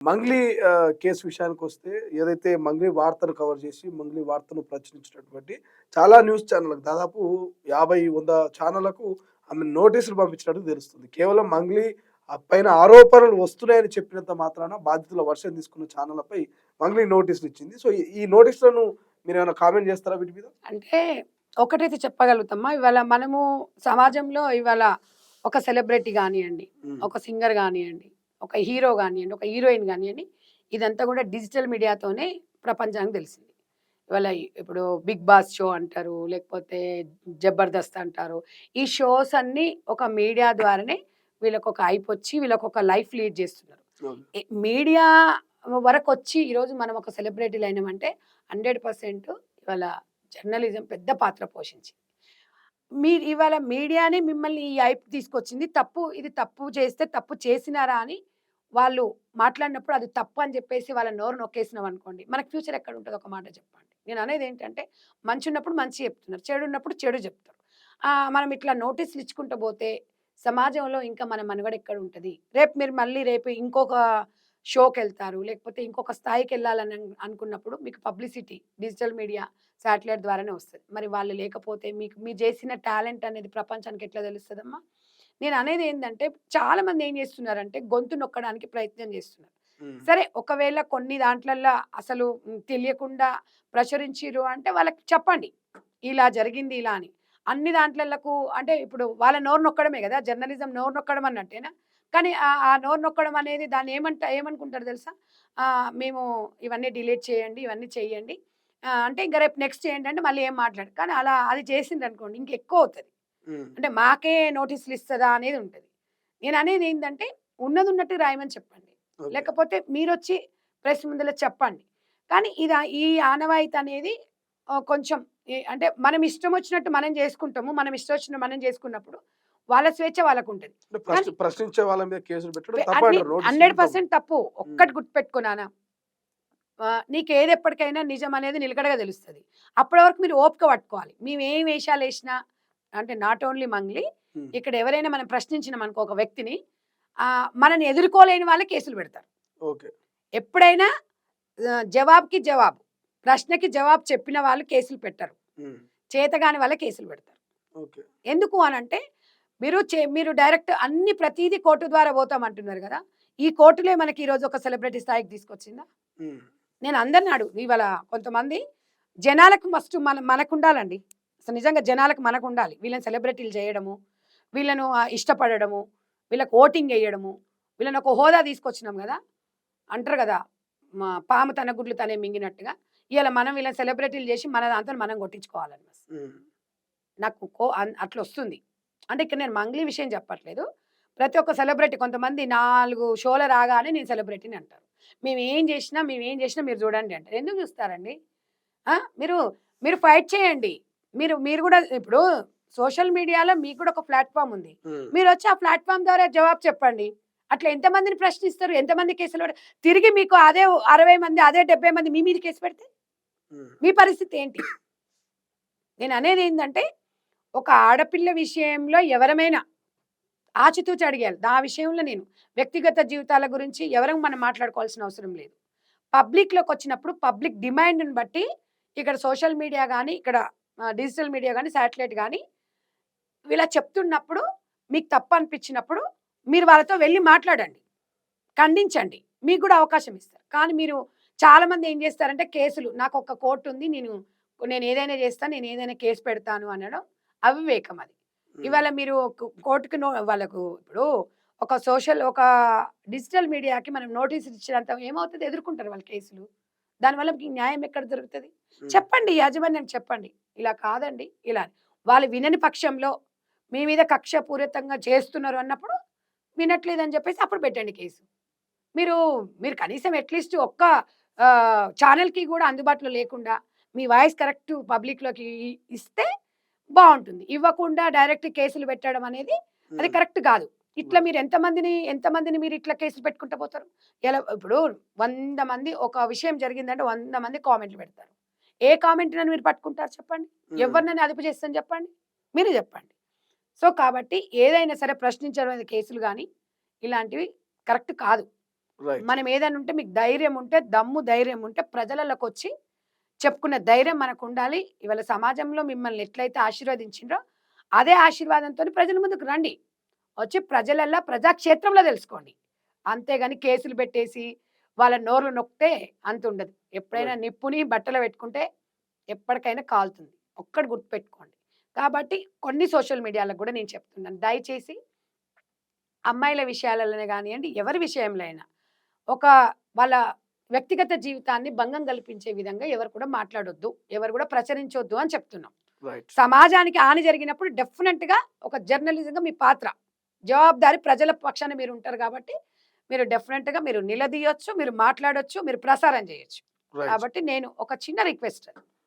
Mangli case విషయానికొస్తే ఏదైతే మంగ్లీ వార్తను కవర్ చేసి, మంగ్లీ వార్తను ప్రచురించినటువంటి చాలా న్యూస్ ఛానెళ్ళకు దాదాపు 50, 100 ఛానెళ్ళకు ఆమె నోటీసులు పంపించినట్టు తెలుస్తుంది. కేవలం మంగ్లీ పైన ఆరోపణలు వస్తున్నాయని చెప్పినంత మాత్రాన బాధితుల వర్షన్ తీసుకున్న ఛానెళ్ళపై మంగ్లీ నోటీసులిచ్చింది. సో, ఈ నోటీసులను మీరేమైనా కామెంట్ చేస్తారా వీటి మీద? అంటే ఒకటైతే చెప్పగలుగుతామా, ఇవాళ మనము సమాజంలో ఇవాళ ఒక సెలబ్రిటీ గానియండి, హ్మ్. ఒక సింగర్ గానియండి, ఒక హీరో గానియండి, ఒక హీరోయిన్ గానియండి, ఇదంతా కూడా డిజిటల్ మీడియాతోనే ప్రపంచానికి తెలిసింది. ఇవాళ ఇప్పుడు 'బిగ్ బాస్' షో అంటారు, లేకపోతే 'జబర్దస్త్' అంటారు. ఈ షోస్ అన్నీ ఒక మీడియా ద్వారానే వీళ్ళకొక హైపొచ్చి, వీళ్ళకొక లైఫ్ లీడ్ చేస్తున్నారు. అవును. మీడియా వరకొచ్చి ఈరోజు మనం ఒక సెలబ్రిటీలయినామంటే 100% ఇవాళ జర్నలిజం పెద్ద పాత్ర పోషించింది. మీరు ఇవాళ మీడియానే మిమ్మల్ని ఈ హైప్ తీసుకొచ్చింది. ఇది తప్పు చేస్తే తప్పు చేసినారా అని వాళ్ళు మాట్లాడినప్పుడు అది తప్పు అని చెప్పేసి వాళ్ళ నోరు నొక్కేసినామనుకోండి, మనకు ఫ్యూచర్ ఎక్కడుంటదో ఒక మాట చెప్పండి. నేననేదేంటంటే, మంచున్నప్పుడు మంచి చెప్తున్నారు, చెడున్నప్పుడు చెడు చెప్తారు. మనం ఇట్లా నోటీసులు ఇచ్చుకుంటూ పోతే సమాజంలో ఇంకా మన మనుగడ ఎక్కడుంటది? మీరు మళ్ళీ రేపు ఇంకొక షోకెళ్తారు, లేకపోతే ఇంకొక స్థాయికెళ్ళాలని అనుకున్నప్పుడు మీకు పబ్లిసిటీ డిజిటల్ మీడియా, శాటిలైట్ ద్వారానే వస్తది. మరి వాళ్ళు లేకపోతే మీరు చేసిన టాలెంట్ అనేది ప్రపంచానికి ఎట్లా తెలుస్తదమ్మా? నేననేదేందంటే, చాలా మంది ఏం చేస్తున్నారంటే, గొంతు నొక్కడానికి ప్రయత్నం చేస్తున్నారు. హ్మ్. సరే, ఒకవేళ కొన్ని దాంట్లల్లో అసలు తెలియకుండా ప్రచురించిర్రు అంటే వాళ్ళకి చెప్పండి, ఇలా జరిగింది ఇలా అని. అన్ని దాంట్లలకు అంటే ఇప్పుడు వాళ్ళ నోరు నొక్కడమే గదా! జర్నలిజం నోరు నొక్కడం అన్నట్టేనా? కానీ ఆ నోరు నొక్కడం అనేది దాన్ని ఏమనుకుంటారు తెలుసా? మేము ఇవన్నీ డిలీట్ చేయండి, ఇవన్నీ చెయ్యండి. అంటే ఇంక రేపు నెక్స్ట్ ఏంటంటే మళ్ళీ ఏం మాట్లాడరు. కానీ అలా అది చేసిండ్రనుకోండి ఇంకెక్కువవుతది. హ్మ్. అంటే మాకే నోటీసులు ఇస్తదా అనేది ఉంటది. నేననేది ఏందంటే, ఉన్నదున్నట్టు రాయమని చెప్పండి. ఓకే. లేకపోతే మీరొచ్చి ప్రెస్ ముందుల చెప్పండి. కానీ ఈ ఆనవాయితీ అనేది కొంచెం అంటే మనం ఇష్టం వచ్చినట్టు మనం చేసుకుంటాము. మనం ఇష్టం వచ్చినట్టు మనం చేసుకున్నప్పుడు వాళ్ళ స్వేచ్ఛ వాళ్ళకుంటది. అంటే కానీ ప్రశ్నించే వాళ్ళ మీద కేసులు పెట్టడం అన్ని తప్పంటారు. నోటీసులు తప్పు. 100% తప్పు. హ్మ్. ఒక్కటి గుర్తుపెట్టుకో నాన్న. నీకేది ఎప్పటికైనా నిజం అనేది నిలకడగా తెలుస్తది. అప్పటి వరకు మీరు ఓపిక పట్టుకోవాలి. మేమేం వేషాలేసినా అంటే నాట్ ఓన్లీ మంగ్లీ. హ్మ్. ఇక్కడ ఎవరైనా మనం ప్రశ్నించినామనుకో ఒక వ్యక్తిని, మనని ఎదుర్కోలేని వాళ్ళే కేసులు పెడతారు. ఓకే. ఎప్పుడైనా జవాబుకి జవాబు, ప్రశ్నకి జవాబు చెప్పిన వాళ్ళు కేసులు పెట్టరు. హ్మ్. చేతగాని వాళ్ళే కేసులు పెడతారు. ఓకే. ఎందుకు అనంటే, మీరు డైరెక్ట్ అన్ని ప్రతీదీ కోర్టు ద్వారా పోతామంటున్నారు గదా! ఈ కోర్టులే మనకి ఈరోజు ఒక సెలబ్రిటీ స్థాయికి తీసుకొచ్చిందా? హ్మ్. నేను అందరిని ఇవాళ కొంతమంది జనాలకు మస్ట్ మనకుండాలండి. అసలు నిజంగా జనాలకు మనకుండాలి. వీళ్ళని సెలబ్రిటీలు చేయడము, వీళ్ళను ఇష్టపడడము, వీళ్ళకి ఓటింగ్ ఎయ్యడము, వీళ్ళని ఒక హోదా తీసుకొచ్చినాం గదా! అంటారు గదా! పాము తన గుడ్లు తనే మింగినట్టుగా. ఇయాల మనం వీళ్ళని సెలబ్రిటీలు చేసి మన దాంతోని మనం కొట్టించుకోవాలని బస్. హ్మ్. నాకు అట్లొస్తుంది. అంటే ఇక్కడ నేను మంగ్లీ విషయం చెప్పట్లేదు. ప్రతి ఒక్క సెలబ్రిటీ కొంతమంది 4 షోలు రాగానే నేను సెలబ్రిటీని అంటారు. మేమేం జేసినా మీరు జూడండి అంటారు. ఎందుకు జూస్తారండి? ఆ! మీరు మీరు ఫైట్ చేయండి. మీరు గూడా ఇప్పుడు సోషల్ మీడియాలో మీకు గూడా ఒక ప్లాట్‌ఫార్మ్ ఉంది. హ్మ్. మీరొచ్చి ఆ ప్లాట్‌ఫార్మ్ ద్వారా జవాబు చెప్పండి. అట్లా ఎంతమందిని ప్రశ్నిస్తారు? ఎంతమంది కేసులు తిరిగి మీకు అదే 60 మంది, అదే 70 మంది మీ మీద కేసు పెడితే? హ్మ్. మీ పరిస్థితి ఏంటి? నేననేదేందంటే, ఒక ఆడపిల్ల విషయంలో ఎవరమైనా ఆచితూచి అడిగాలి. నా విషయంలో నేను వ్యక్తిగత జీవితాల గురించి ఎవరం మనం మాట్లాడుకోవాల్సిన అవసరం లేదు. పబ్లిక్‌లోకొచ్చినప్పుడు పబ్లిక్ డిమాండ్‌ని బట్టి ఇక్కడ సోషల్ మీడియా గాని, ఇక్కడ డిజిటల్ మీడియా గాని, శాటిలైట్ గాని ఇలా చెప్తున్నప్పుడు మీకు తప్పనిపించినప్పుడు మీరు వాళ్ళతో వెళ్లి మాట్లాడండి. ఖండించండి. మీకు గూడా అవకాశం ఇస్తారు. కానీ మీరు చాలామంది ఏం జేస్తారంటే కేసులు నాకొక కోర్టుంది. నేనేదైనా జేస్తాను. నేనేదైనా కేస్ పెడతాను అనడం అవివేకం అది. హ్మ్. ఇవాళ మీరు కోర్ట్‌కి వాళ్ళకు ఇప్పుడు ఒక డిజిటల్ మీడియాకి మనం నోటీసులు ఇచ్చినంత ఏమవుతది, ఎదుర్కుంటారు వాళ్ళు కేసులు. దానివల్ల మీకు న్యాయం ఎక్కడ దొరుకుతది? హ్మ్. చెప్పండి, యాజమాన్యానికి చెప్పండి. ఇలా కాదండి ఇలా అని. వాళ్ళు వినని పక్షంలో మీ మీద కక్షపూరితంగా చేస్తున్నారు అన్నప్పుడు వినట్లేదని జెప్పేసి అప్పుడు పెట్టండి కేసు. మీరు మీరు కనీసం అట్‌లీస్ట్ ఒక్క ఛానెల్‌కి గూడా అందుబాటులో లేకుండా, మీ వాయిస్ కరెక్ట్ పబ్లిక్‌లోకి ఇస్తే బావుంటుంది. ఇవ్వకుండా డైరెక్ట్ కేసులు పెట్టడం అనేది అది హ్మ్. కరెక్ట్ గాదు. ఇట్లా హ్మ్. మీరు ఎంతమందిని మీరు ఇట్లా కేసులు పెట్టుకుంటా పోతారు? ఇప్పుడు 100 మంది ఒక విషయం జరిగిందంటే 100 మంది కామెంట్‌లు పెడతారు. ఏ కామెంట్‌నని మీరు పట్టుకుంటారు చెప్పండి? హ్మ్. ఎవరినని అదుపు చేస్తాను చెప్పండి? మీరే జెప్పండి. కాబట్టి ఏదైనా సరే ప్రశ్నించడం కేసులు గాని, ఇలాంటివి కరెక్ట్ కాదు. రైట్. మనం ఏదైనా ఉంటే మీకు ధైర్యం ఉంటే, దమ్ము ధైర్యం ఉంటే ప్రజలలోకొచ్చి చెప్పుకునే ధైర్యం మనకుండాలి. ఇవాళ సమాజంలో మిమ్మల్ని ఎట్లయితే ఆశీర్వదించిండ్రో, అదే ఆశీర్వాదంతోని ప్రజల ముందుకు రండి. వచ్చి ప్రజలల్లా ప్రజాక్షేత్రంలో తెలుసుకోండి. అంతేగాని కేసులు పెట్టేసి, వాళ్ళ నోర్లు నొక్కితే అంతుండదు. ఎప్పుడైనా రైట్. నిప్పుని బట్టలో పెట్టుకుంటే ఎప్పటికైనా కాలుతుంది. ఒక్కటి గుర్తుపెట్టుకోండి. కాబట్టి కొన్ని సోషల్ మీడియాలకు గూడా నేను చెప్తున్నాను. దయచేసి అమ్మాయిల విషయాలలోనే గానియండి, ఎవరి విషయంలో అయినా ఒక వాళ్ళ వ్యక్తిగత జీవితాన్ని భంగం కల్పించే విధంగా ఎవరు కూడా మాట్లాడొద్దు. ఎవరు కూడా ప్రచురించొద్దు అని చెప్తున్నాం. రైట్. సమాజానికి హాని జరిగినప్పుడు డెఫినెట్‌గా ఒక జర్నలిజంగా మీ పాత్ర. జవాబుదారీ ప్రజల పక్షాన మీరుంటారు కాబట్టి, మీరు డెఫినెట్‌గా మీరు నిలదీయొచ్చు, మీరు మాట్లాడొచ్చు, మీరు ప్రసారం చేయొచ్చు. రైట్. కాబట్టి నేను ఒక చిన్న రిక్వెస్ట్.